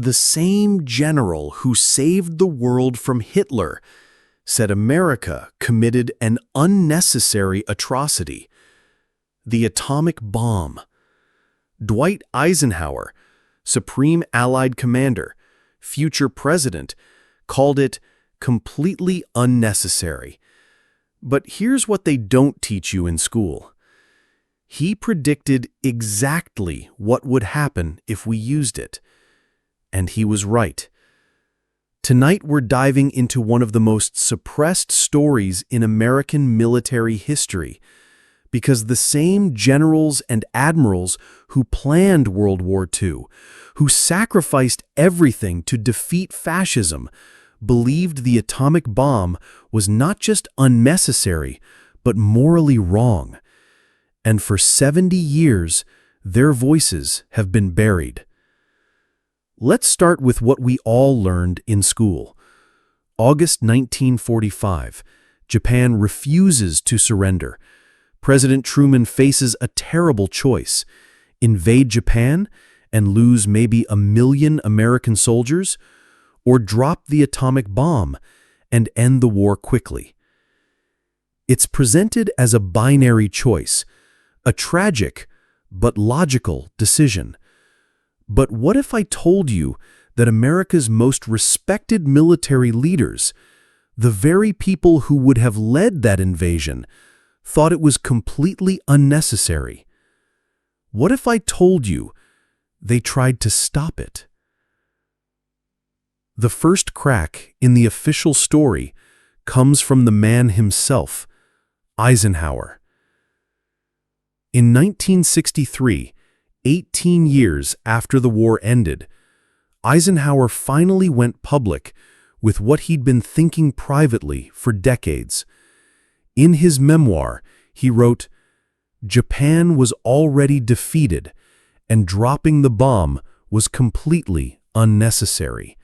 The same general who saved the world from Hitler said America committed an unnecessary atrocity: the atomic bomb. Dwight Eisenhower, Supreme Allied Commander, future president, called it completely unnecessary. But here's what they don't teach you in school. He predicted exactly what would happen if we used it. And he was right. Tonight we're diving into one of the most suppressed stories in American military history, because the same generals and admirals who planned World War II, who sacrificed everything to defeat fascism, believed the atomic bomb was not just unnecessary, but morally wrong. And for 70 years, their voices have been buried. Let's start with what we all learned in school. August 1945, Japan refuses to surrender. President Truman faces a terrible choice: invade Japan and lose maybe 1 million American soldiers, or drop the atomic bomb and end the war quickly. It's presented as a binary choice, a tragic but logical decision. But what if I told you that America's most respected military leaders, the very people who would have led that invasion, thought it was completely unnecessary? What if I told you they tried to stop it? The first crack in the official story comes from the man himself, Eisenhower. In 1963, 18 years after the war ended, Eisenhower finally went public with what he'd been thinking privately for decades. In his memoir, he wrote, "Japan was already defeated, and dropping the bomb was completely unnecessary."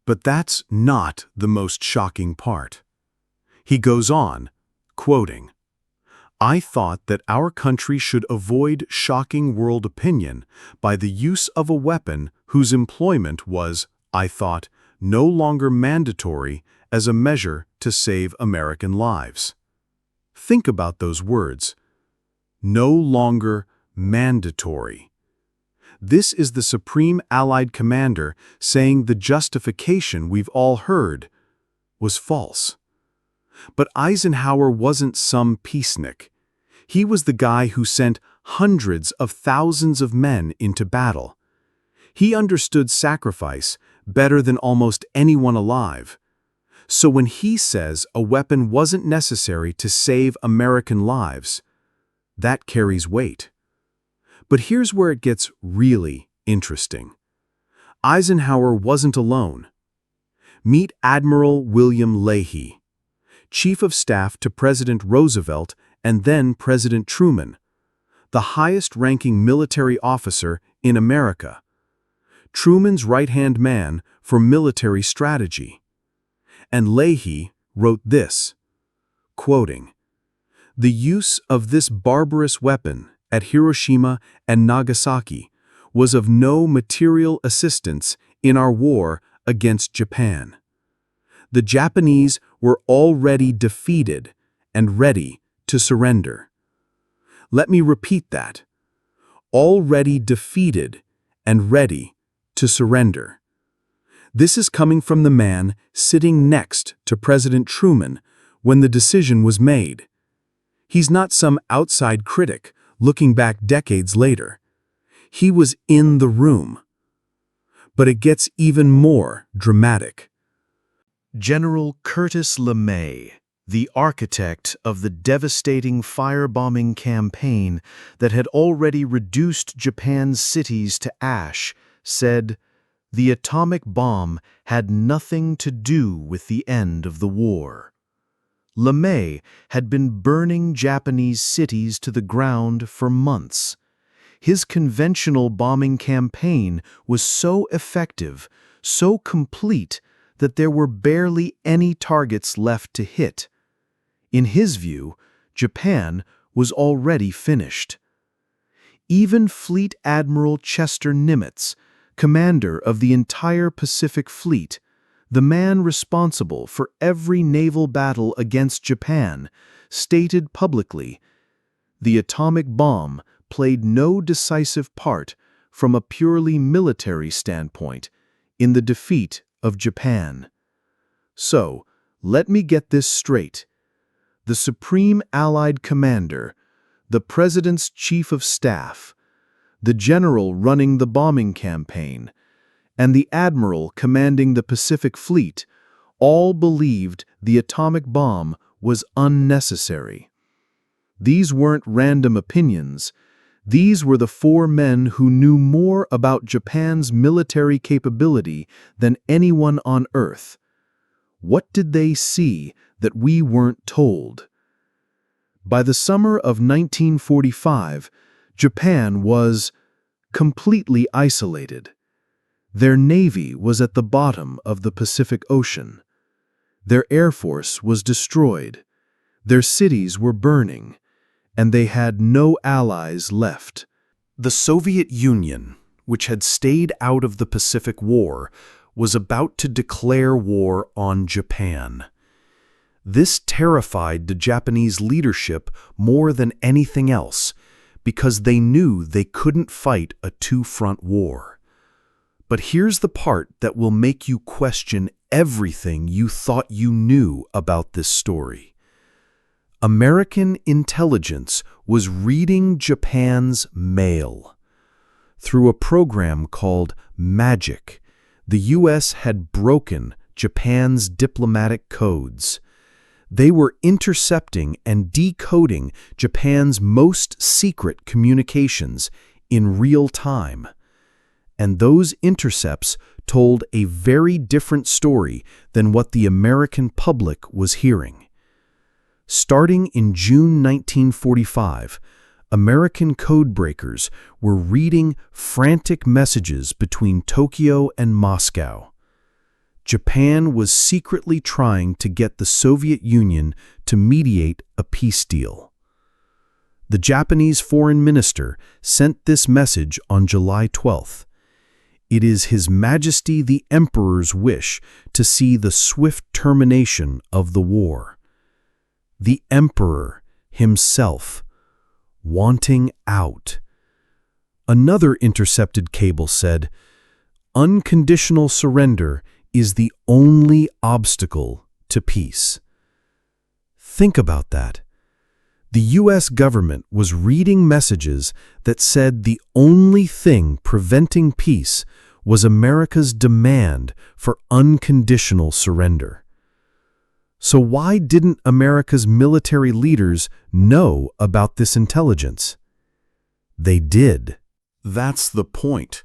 But that's not the most shocking part. He goes on, quoting, "I thought that our country should avoid shocking world opinion by the use of a weapon whose employment was, I thought, no longer mandatory as a measure to save American lives." Think about those words. No longer mandatory. This is the Supreme Allied Commander saying the justification we've all heard was false. But Eisenhower wasn't some peacenik. He was the guy who sent hundreds of thousands of men into battle. He understood sacrifice better than almost anyone alive. So when he says a weapon wasn't necessary to save American lives, that carries weight. But here's where it gets really interesting. Eisenhower wasn't alone. Meet Admiral William Leahy, Chief of Staff to President Roosevelt and then President Truman, the highest-ranking military officer in America. Truman's right-hand man for military strategy. And Leahy wrote this, quoting, "The use of this barbarous weapon at Hiroshima and Nagasaki was of no material assistance in our war against Japan. The Japanese were already defeated and ready to surrender." Let me repeat that. Already defeated and ready to surrender. This is coming from the man sitting next to President Truman when the decision was made. He's not some outside critic looking back decades later. He was in the room. But it gets even more dramatic. General Curtis LeMay, the architect of the devastating firebombing campaign that had already reduced Japan's cities to ash, said, "The atomic bomb had nothing to do with the end of the war." LeMay had been burning Japanese cities to the ground for months. His conventional bombing campaign was so effective, so complete, that there were barely any targets left to hit. In his view, Japan was already finished. Even Fleet Admiral Chester Nimitz, commander of the entire Pacific Fleet, the man responsible for every naval battle against Japan, stated publicly, "The atomic bomb played no decisive part from a purely military standpoint in the defeat of Japan." So, let me get this straight. The Supreme Allied Commander, the President's Chief of Staff, the General running the bombing campaign, and the Admiral commanding the Pacific Fleet all believed the atomic bomb was unnecessary. These weren't random opinions. These were the four men who knew more about Japan's military capability than anyone on Earth. What did they see that we weren't told? By the summer of 1945, Japan was completely isolated. Their navy was at the bottom of the Pacific Ocean. Their air force was destroyed. Their cities were burning, and they had no allies left. The Soviet Union, which had stayed out of the Pacific War, was about to declare war on Japan. This terrified the Japanese leadership more than anything else, because they knew they couldn't fight a two-front war. But here's the part that will make you question everything you thought you knew about this story. American intelligence was reading Japan's mail. Through a program called MAGIC, the U.S. had broken Japan's diplomatic codes. They were intercepting and decoding Japan's most secret communications in real time. And those intercepts told a very different story than what the American public was hearing. Starting in June 1945, American codebreakers were reading frantic messages between Tokyo and Moscow. Japan was secretly trying to get the Soviet Union to mediate a peace deal. The Japanese foreign minister sent this message on July 12th. It is His Majesty the Emperor's wish to see the swift termination of the war. The Emperor himself, wanting out. Another intercepted cable said, "Unconditional surrender is the only obstacle to peace." Think about that. The U.S. government was reading messages that said the only thing preventing peace was America's demand for unconditional surrender. So why didn't America's military leaders know about this intelligence? They did. That's the point.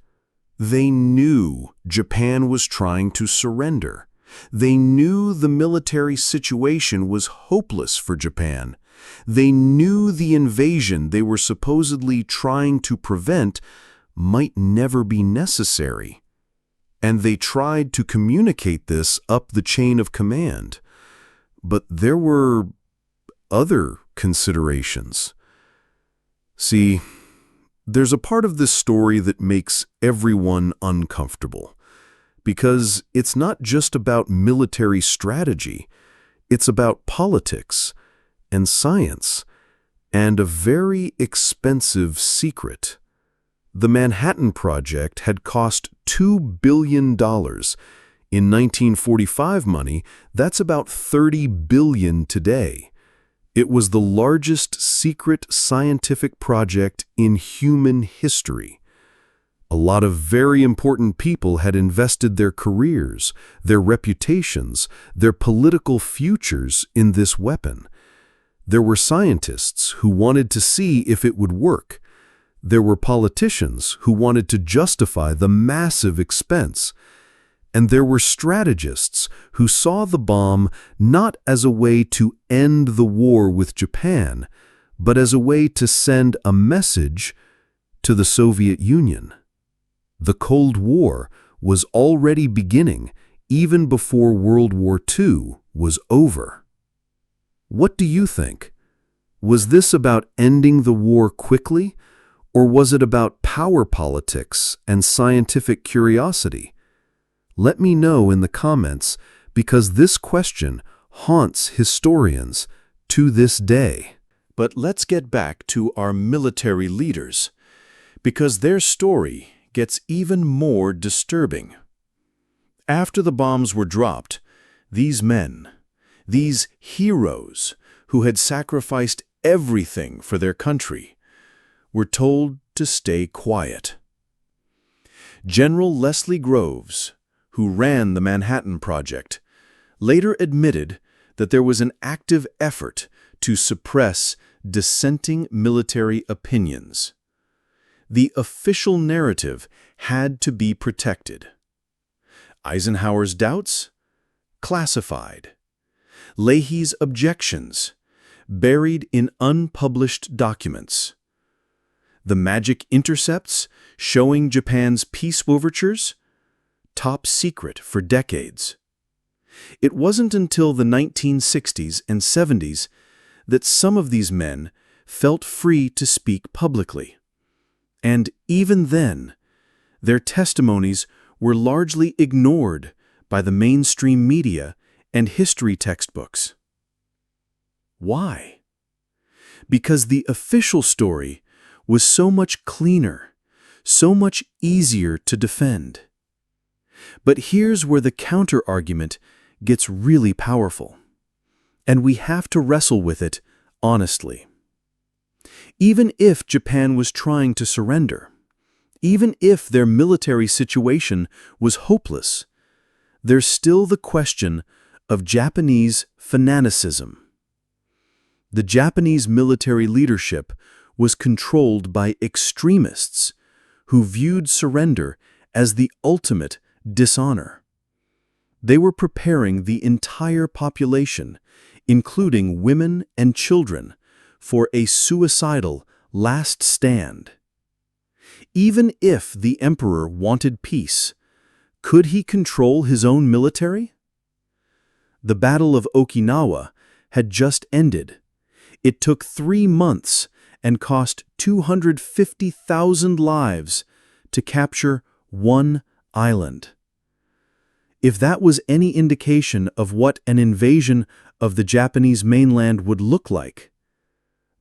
They knew Japan was trying to surrender. They knew the military situation was hopeless for Japan. They knew the invasion they were supposedly trying to prevent might never be necessary. And they tried to communicate this up the chain of command. But there were other considerations. See, there's a part of this story that makes everyone uncomfortable, because it's not just about military strategy, it's about politics and science and a very expensive secret. The Manhattan Project had cost $2 billion. In 1945 money, that's about $30 billion today. It was the largest secret scientific project in human history. A lot of very important people had invested their careers, their reputations, their political futures in this weapon. There were scientists who wanted to see if it would work. There were politicians who wanted to justify the massive expense. And there were strategists who saw the bomb not as a way to end the war with Japan, but as a way to send a message to the Soviet Union. The Cold War was already beginning even before World War II was over. What do you think? Was this about ending the war quickly, Or was it about power politics and scientific curiosity? Let me know in the comments, because this question haunts historians to this day. But let's get back to our military leaders, because their story gets even more disturbing. After the bombs were dropped, these men, these heroes who had sacrificed everything for their country, were told to stay quiet. General Leslie Groves, who ran the Manhattan Project, later admitted that there was an active effort to suppress dissenting military opinions. The official narrative had to be protected. Eisenhower's doubts? Classified. Leahy's objections? Buried in unpublished documents. The magic intercepts showing Japan's peace overtures? Top secret for decades. It wasn't until the 1960s and 70s that some of these men felt free to speak publicly. And even then, their testimonies were largely ignored by the mainstream media and history textbooks. Why? Because the official story was so much cleaner, so much easier to defend. But here's where the counter-argument gets really powerful, and we have to wrestle with it honestly. Even if Japan was trying to surrender, even if their military situation was hopeless, there's still the question of Japanese fanaticism. The Japanese military leadership was controlled by extremists who viewed surrender as the ultimate dishonor. They were preparing the entire population, including women and children, for a suicidal last stand. Even if the emperor wanted peace, could he control his own military? The Battle of Okinawa had just ended. It took 3 months and cost 250,000 lives to capture one island. If that was any indication of what an invasion of the Japanese mainland would look like,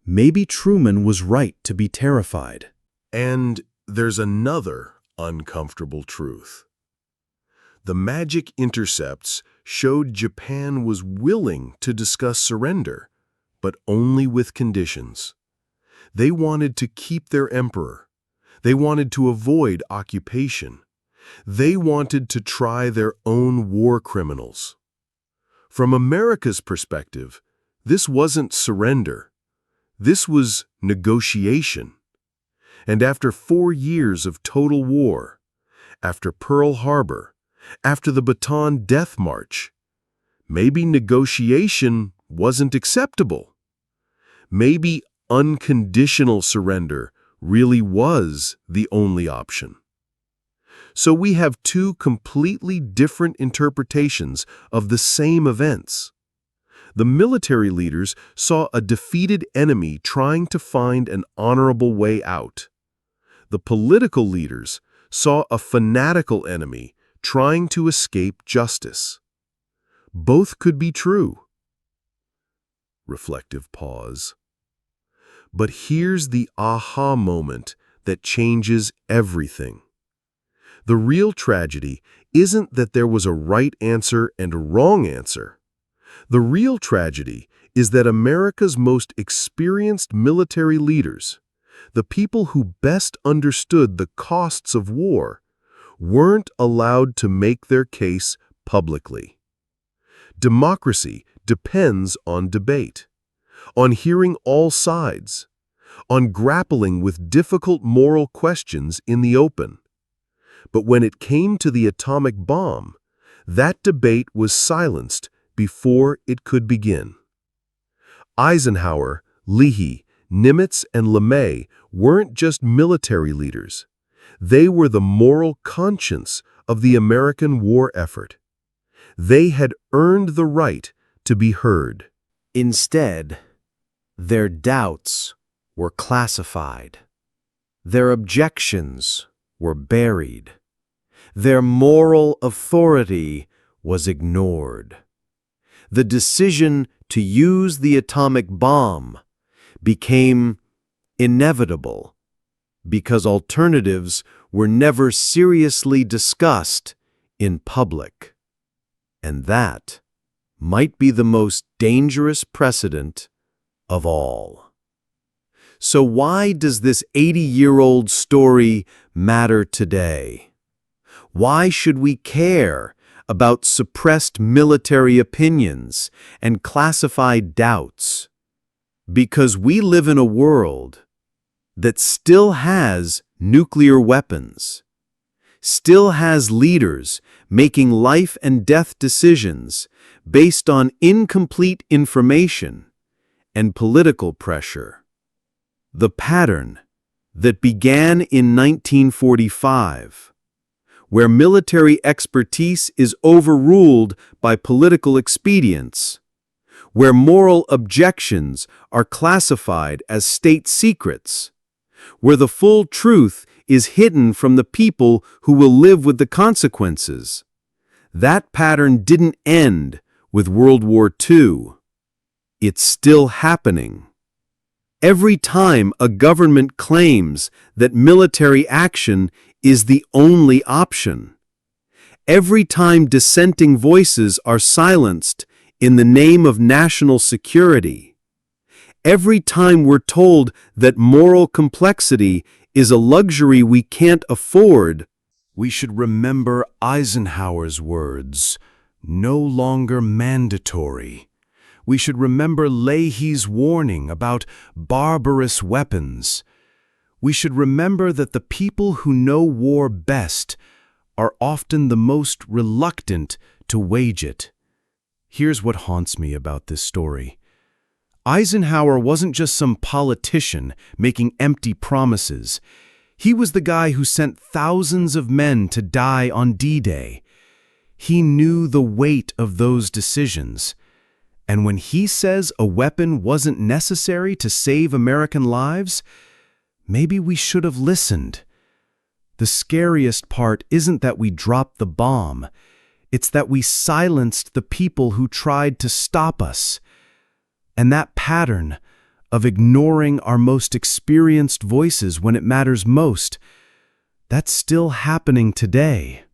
maybe Truman was right to be terrified. And there's another uncomfortable truth. The magic intercepts showed Japan was willing to discuss surrender, but only with conditions. They wanted to keep their emperor. They wanted to avoid occupation. They wanted to try their own war criminals. From America's perspective, this wasn't surrender. This was negotiation. And after 4 years of total war, after Pearl Harbor, after the Bataan Death March, maybe negotiation wasn't acceptable. Maybe unconditional surrender really was the only option. So we have 2 completely different interpretations of the same events. The military leaders saw a defeated enemy trying to find an honorable way out. The political leaders saw a fanatical enemy trying to escape justice. Both could be true. Reflective pause. But here's the aha moment that changes everything. The real tragedy isn't that there was a right answer and a wrong answer. The real tragedy is that America's most experienced military leaders, the people who best understood the costs of war, weren't allowed to make their case publicly. Democracy depends on debate, on hearing all sides, on grappling with difficult moral questions in the open. But when it came to the atomic bomb, that debate was silenced before it could begin. Eisenhower, Leahy, Nimitz, and LeMay weren't just military leaders. They were the moral conscience of the American war effort. They had earned the right to be heard. Instead, their doubts were classified. Their objections were buried. Their moral authority was ignored. The decision to use the atomic bomb became inevitable because alternatives were never seriously discussed in public. And that might be the most dangerous precedent of all. So why does this 80-year-old story matter today? Why should we care about suppressed military opinions and classified doubts? Because we live in a world that still has nuclear weapons, still has leaders making life and death decisions based on incomplete information and political pressure. The pattern that began in 1945, where military expertise is overruled by political expedience, where moral objections are classified as state secrets, where the full truth is hidden from the people who will live with the consequences. That pattern didn't end with World War II. It's still happening. Every time a government claims that military action is the only option, every time dissenting voices are silenced in the name of national security, every time we're told that moral complexity is a luxury we can't afford, we should remember Eisenhower's words, "No longer mandatory." We should remember Leahy's warning about barbarous weapons. We should remember that the people who know war best are often the most reluctant to wage it. Here's what haunts me about this story. Eisenhower wasn't just some politician making empty promises. He was the guy who sent thousands of men to die on D-Day. He knew the weight of those decisions. And when he says a weapon wasn't necessary to save American lives, maybe we should have listened. The scariest part isn't that we dropped the bomb. It's that we silenced the people who tried to stop us. And that pattern of ignoring our most experienced voices when it matters most, that's still happening today.